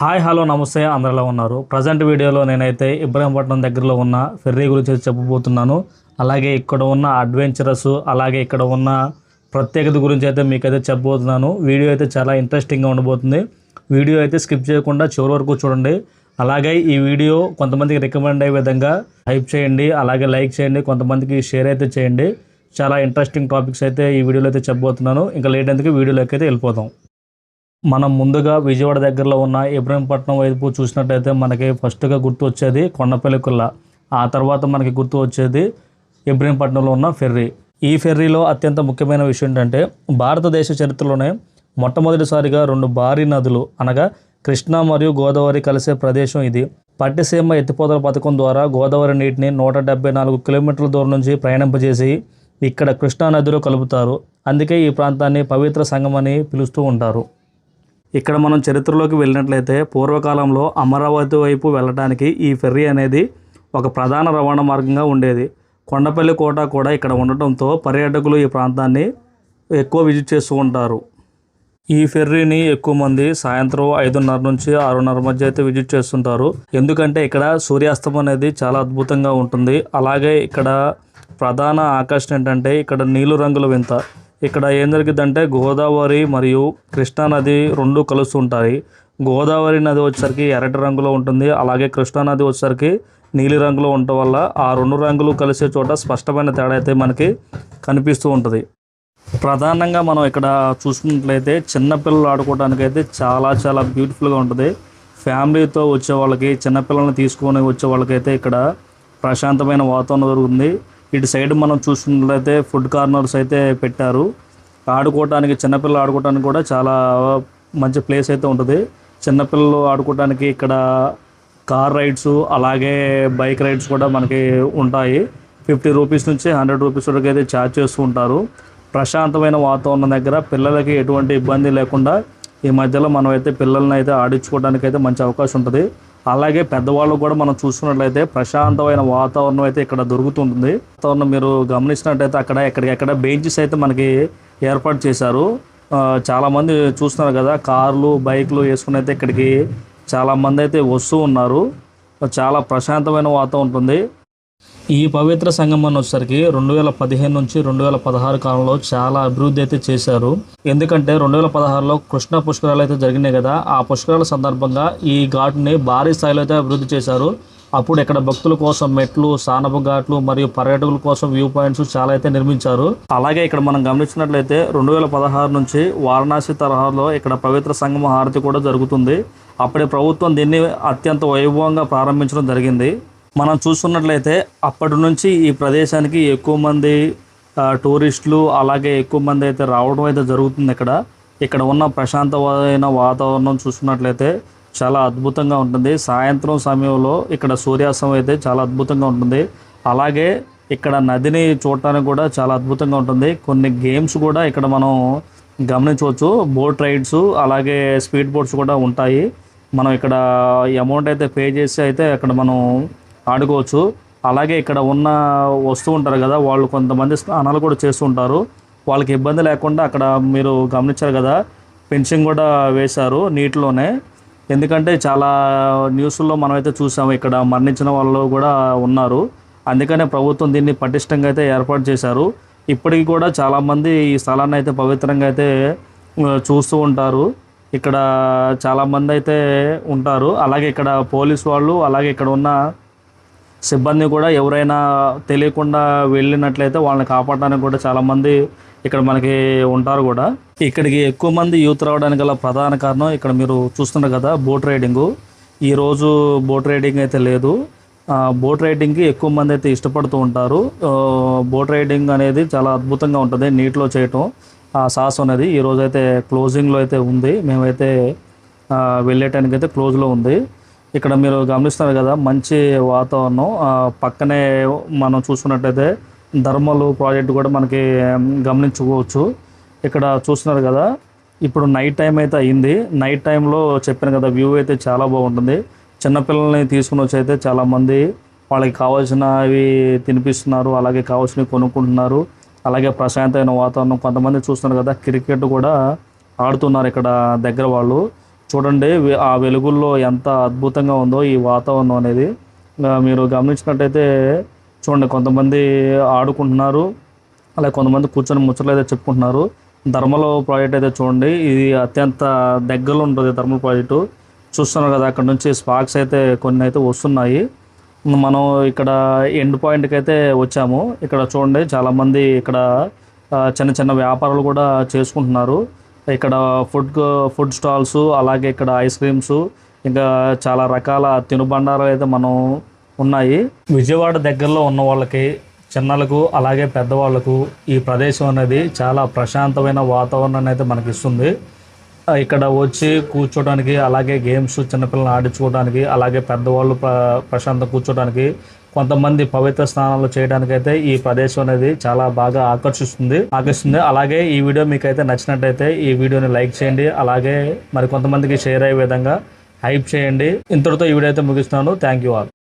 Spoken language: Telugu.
హాయ్ హలో నమస్తే అందరిలో ఉన్నారు. ప్రజెంట్ వీడియోలో నేనైతే ఇబ్రహీంపట్నం దగ్గరలో ఉన్న ఫెర్రీ గురించి చెప్పబోతున్నాను. అలాగే ఇక్కడ ఉన్న అడ్వెంచరస్ అలాగే ఇక్కడ ఉన్న ప్రత్యేకత గురించి అయితే మీకైతే చెప్పబోతున్నాను. వీడియో అయితే చాలా ఇంట్రెస్టింగ్గా ఉండబోతుంది. వీడియో అయితే స్కిప్ చేయకుండా చివరి వరకు చూడండి. అలాగే ఈ వీడియో కొంతమందికి రికమెండ్ అయ్యే విధంగా హైప్ చేయండి, అలాగే లైక్ చేయండి, కొంతమందికి షేర్ అయితే చేయండి. చాలా ఇంట్రెస్టింగ్ టాపిక్స్ అయితే ఈ వీడియోలో అయితే చెప్పబోతున్నాను. ఇంకా లేట్ ఎందుకు వీడియోలోకి అయితే వెళ్ళిపోతాం. మనం ముందుగా విజయవాడ దగ్గరలో ఉన్న ఇబ్రహీంపట్నం వైపు చూసినట్టయితే మనకి ఫస్ట్గా గుర్తు వచ్చేది కొండపల్లి కుల్ల. ఆ తర్వాత మనకి గుర్తు వచ్చేది ఇబ్రహీంపట్నంలో ఉన్న ఫెర్రీ. ఈ ఫెర్రీలో అత్యంత ముఖ్యమైన విషయం ఏంటంటే భారతదేశ చరిత్రలోనే మొట్టమొదటిసారిగా రెండు భారీ నదులు అనగా కృష్ణా మరియు గోదావరి కలిసే ప్రదేశం ఇది. పట్టిసీమ ఎత్తిపోతల పథకం ద్వారా గోదావరి నీటిని 174 కిలోమీటర్ల దూరం నుంచి ప్రయాణింపజేసి ఇక్కడ కృష్ణా నదిలో కలుపుతారు. అందుకే ఈ ప్రాంతాన్ని పవిత్ర సంగమం అని పిలుస్తూ ఉంటారు. ఇక్కడ మనం చరిత్రలోకి వెళ్ళినట్లయితే పూర్వకాలంలో అమరావతి వైపు వెళ్ళడానికి ఈ ఫెర్రీ అనేది ఒక ప్రధాన రవాణా మార్గంగా ఉండేది. కొండపల్లి కోట కూడా ఇక్కడ ఉండటంతో పర్యాటకులు ఈ ప్రాంతాన్ని ఎక్కువ విజిట్ చేస్తూ ఉంటారు. ఈ ఫెర్రీని ఎక్కువ మంది సాయంత్రం 5:30 నుంచి 6:30 మధ్య అయితే విజిట్ చేస్తుంటారు. ఎందుకంటే ఇక్కడ సూర్యాస్తమం అనేది చాలా అద్భుతంగా ఉంటుంది. అలాగే ఇక్కడ ప్రధాన ఆకర్షణ ఏంటంటే ఇక్కడ నీలి రంగుల వింత. ఇక్కడ ఏం జరిగిద్దంటే గోదావరి మరియు కృష్ణా నది రెండు కలుస్తుంటాయి. గోదావరి నది వచ్చేసరికి ఎర్రటి రంగులో ఉంటుంది, అలాగే కృష్ణా నది వచ్చేసరికి నీలి రంగులో ఉండటం వల్ల ఆ రెండు రంగులు కలిసే చోట స్పష్టమైన తేడా అయితే మనకి కనిపిస్తూ ఉంటుంది. ప్రధానంగా మనం ఇక్కడ చూసుకున్నట్లయితే చిన్నపిల్లలు ఆడుకోవడానికి అయితే చాలా చాలా బ్యూటిఫుల్గా ఉంటుంది. ఫ్యామిలీతో వచ్చే వాళ్ళకి, చిన్నపిల్లల్ని తీసుకొని వచ్చే వాళ్ళకైతే ఇక్కడ ప్రశాంతమైన వాతావరణం దొరుకుతుంది. ఇటు సైడ్ మనం చూసుకున్నట్లయితే ఫుడ్ కార్నర్స్ అయితే పెట్టారు. ఆడుకోవడానికి, చిన్నపిల్లలు ఆడుకోవడానికి కూడా చాలా మంచి ప్లేస్ అయితే ఉంటుంది. చిన్నపిల్లలు ఆడుకోవడానికి ఇక్కడ కార్ రైడ్స్ అలాగే బైక్ రైడ్స్ కూడా మనకి ఉంటాయి. 50 రూపీస్ నుంచి 100 రూపీస్ వరకు అయితే ఛార్జ్ చేస్తూ ఉంటారు. ప్రశాంతమైన వాతావరణం దగ్గర పిల్లలకి ఎటువంటి ఇబ్బంది లేకుండా ఈ మధ్యలో మనం అయితే పిల్లల్ని అయితే ఆడించుకోవడానికి అయితే మంచి అవకాశం ఉంటుంది. అలాగే పెద్దవాళ్ళు కూడా మనం చూసుకున్నట్లయితే ప్రశాంతమైన వాతావరణం అయితే ఇక్కడ దొరుకుతుంటుంది. వాతావరణం మీరు గమనించినట్టయితే అక్కడ ఎక్కడికెక్కడ బెంచెస్ అయితే మనకి ఏర్పాటు చేశారు. చాలామంది చూస్తున్నారు కదా, కార్లు బైక్లు వేసుకుని అయితే ఇక్కడికి చాలామంది అయితే వస్తూ ఉన్నారు. చాలా ప్రశాంతమైన వాతావరణం ఉంటుంది. ఈ పవిత్ర సంగమం వచ్చేసరికి 2015 నుంచి 2016 కాలంలో చాలా అభివృద్ధి అయితే చేశారు. ఎందుకంటే 2016లో కృష్ణ పుష్కరాలు అయితే జరిగినాయి కదా, ఆ పుష్కరాల సందర్భంగా ఈ ఘాటుని భారీ స్థాయిలో అయితే అభివృద్ధి చేశారు. అప్పుడు ఇక్కడ భక్తుల కోసం మెట్లు, స్నానపు ఘాట్లు మరియు పర్యాటకుల కోసం వ్యూ పాయింట్స్ చాలా అయితే నిర్మించారు. అలాగే ఇక్కడ మనం గమనించినట్లయితే 2016 నుంచి వారణాసి తరహాలో ఇక్కడ పవిత్ర సంగమ హారతి కూడా జరుగుతుంది. అప్పటి ప్రభుత్వం దీన్ని అత్యంత వైభవంగా ప్రారంభించడం జరిగింది. మనం చూస్తున్నట్లయితే అప్పటి నుంచి ఈ ప్రదేశానికి ఎక్కువ మంది టూరిస్టులు అలాగే ఎక్కువ మంది అయితే రావడం అయితే జరుగుతుంది. ఇక్కడ ఉన్న ప్రశాంతమైన వాతావరణం చూసుకున్నట్లయితే చాలా అద్భుతంగా ఉంటుంది. సాయంత్రం సమయంలో ఇక్కడ సూర్యాస్తమయం అయితే చాలా అద్భుతంగా ఉంటుంది. అలాగే ఇక్కడ నదిని చూడటానికి కూడా చాలా అద్భుతంగా ఉంటుంది. కొన్ని గేమ్స్ కూడా ఇక్కడ మనం గమనించవచ్చు. బోట్ రైడ్స్ అలాగే స్పీడ్ బోట్స్ కూడా ఉంటాయి. మనం ఇక్కడ అమౌంట్ అయితే పే చేసి అయితే అక్కడ మనం ఆడుకోవచ్చు. అలాగే ఇక్కడ ఉన్న వస్తూ ఉంటారు కదా, వాళ్ళు కొంతమంది స్నానాలు కూడా చేస్తూ ఉంటారు. వాళ్ళకి ఇబ్బంది లేకుండా అక్కడ మీరు గమనించారు కదా, ఫెన్సింగ్ కూడా వేశారు నీటిలోనే. ఎందుకంటే చాలా న్యూస్లో మనమైతే చూసాము, ఇక్కడ మరణించిన వాళ్ళు కూడా ఉన్నారు. అందుకనే ప్రభుత్వం దీన్ని పటిష్టంగా అయితే ఏర్పాటు చేశారు. ఇప్పటికి కూడా చాలామంది ఈ స్థలాన్ని అయితే పవిత్రంగా అయితే చూస్తూ ఉంటారు. ఇక్కడ చాలామంది అయితే ఉంటారు. అలాగే ఇక్కడ పోలీసు వాళ్ళు అలాగే ఇక్కడ ఉన్న సిబ్బంది కూడా ఎవరైనా తెలియకుండా వెళ్ళినట్లయితే వాళ్ళని కాపాడడానికి కూడా చాలామంది ఇక్కడ మనకి ఉంటారు కూడా. ఇక్కడికి ఎక్కువ మంది యూత్ రావడానికి గల ప్రధాన కారణం ఇక్కడ మీరు చూస్తున్నారు కదా, బోట్ రైడింగు. ఈరోజు బోట్ రైడింగ్ అయితే లేదు. బోట్ రైడింగ్కి ఎక్కువ మంది అయితే ఇష్టపడుతూ ఉంటారు. బోట్ రైడింగ్ అనేది చాలా అద్భుతంగా ఉంటుంది నీటిలో చేయటం. ఆ సాహసం అనేది ఈరోజు అయితే క్లోజింగ్లో అయితే ఉంది. మేమైతే వెళ్ళేటానికి అయితే క్లోజ్లో ఉంది. ఇక్కడ మీరు గమనిస్తున్నారు కదా, మంచి వాతావరణం. పక్కనే మనం చూసుకున్నట్టయితే ధర్మలు ప్రాజెక్ట్ కూడా మనకి గమనించుకోవచ్చు. ఇక్కడ చూస్తున్నారు కదా, ఇప్పుడు నైట్ టైం అయితే అయింది. నైట్ టైంలో చెప్పాను కదా, వ్యూ అయితే చాలా బాగుంటుంది. చిన్నపిల్లల్ని తీసుకుని వచ్చి అయితే చాలామంది వాళ్ళకి కావాల్సినవి తినిపిస్తున్నారు, అలాగే కావాల్సినవి కొనుక్కుంటున్నారు. అలాగే ప్రశాంతమైన వాతావరణం. కొంతమంది చూస్తున్నారు కదా, క్రికెట్ కూడా ఆడుతున్నారు ఇక్కడ దగ్గర వాళ్ళు. చూడండి ఆ వెలుగుల్లో ఎంత అద్భుతంగా ఉందో ఈ వాతావరణం అనేది. మీరు గమనించినట్టయితే చూడండి, కొంతమంది ఆడుకుంటున్నారు, అలాగే కొంతమంది కూర్చొని ముచ్చట్లు అయితే చెప్పుకుంటున్నారు. థర్మల్ ప్రాజెక్ట్ అయితే చూడండి, ఇది అత్యంత దగ్గరలో ఉంటుంది. థర్మల్ ప్రాజెక్టు చూస్తున్నారు కదా, అక్కడ నుంచి స్పార్క్స్ అయితే కొన్ని అయితే వస్తున్నాయి. మనం ఇక్కడ ఎండ్ పాయింట్కి అయితే వచ్చాము. ఇక్కడ చూడండి చాలామంది ఇక్కడ చిన్న చిన్న వ్యాపారాలు కూడా చేసుకుంటున్నారు. ఇక్కడ ఫుడ్ స్టాల్స్, అలాగే ఇక్కడ ఐస్ క్రీమ్స్, ఇంకా చాలా రకాల తినుబండారాలు అయితే మనం ఉన్నాయి. విజయవాడ దగ్గరలో ఉన్న వాళ్ళకి, చిన్నలకు అలాగే పెద్దవాళ్ళకు ఈ ప్రదేశం అనేది చాలా ప్రశాంతమైన వాతావరణాన్ని అయితే మనకి ఇస్తుంది. ఇక్కడ వచ్చి కూర్చోడానికి, అలాగే గేమ్స్ చిన్నపిల్లల్ని ఆడించుకోవడానికి, అలాగే పెద్దవాళ్ళు ప్రశాంతంగా కూర్చోడానికి, కొంతమంది పవిత్ర స్నానాలు చేయడానికైతే ఈ ప్రదేశం అనేది చాలా బాగా ఆకర్షిస్తుంది. అలాగే ఈ వీడియో మీకు అయితే నచ్చినట్టయితే ఈ వీడియోని లైక్ చేయండి, అలాగే మరి కొంతమందికి షేర్ అయ్యే విధంగా హైప్ చేయండి. ఇంతటితో ఈ వీడియో అయితే ముగిస్తున్నాను. Thank you all.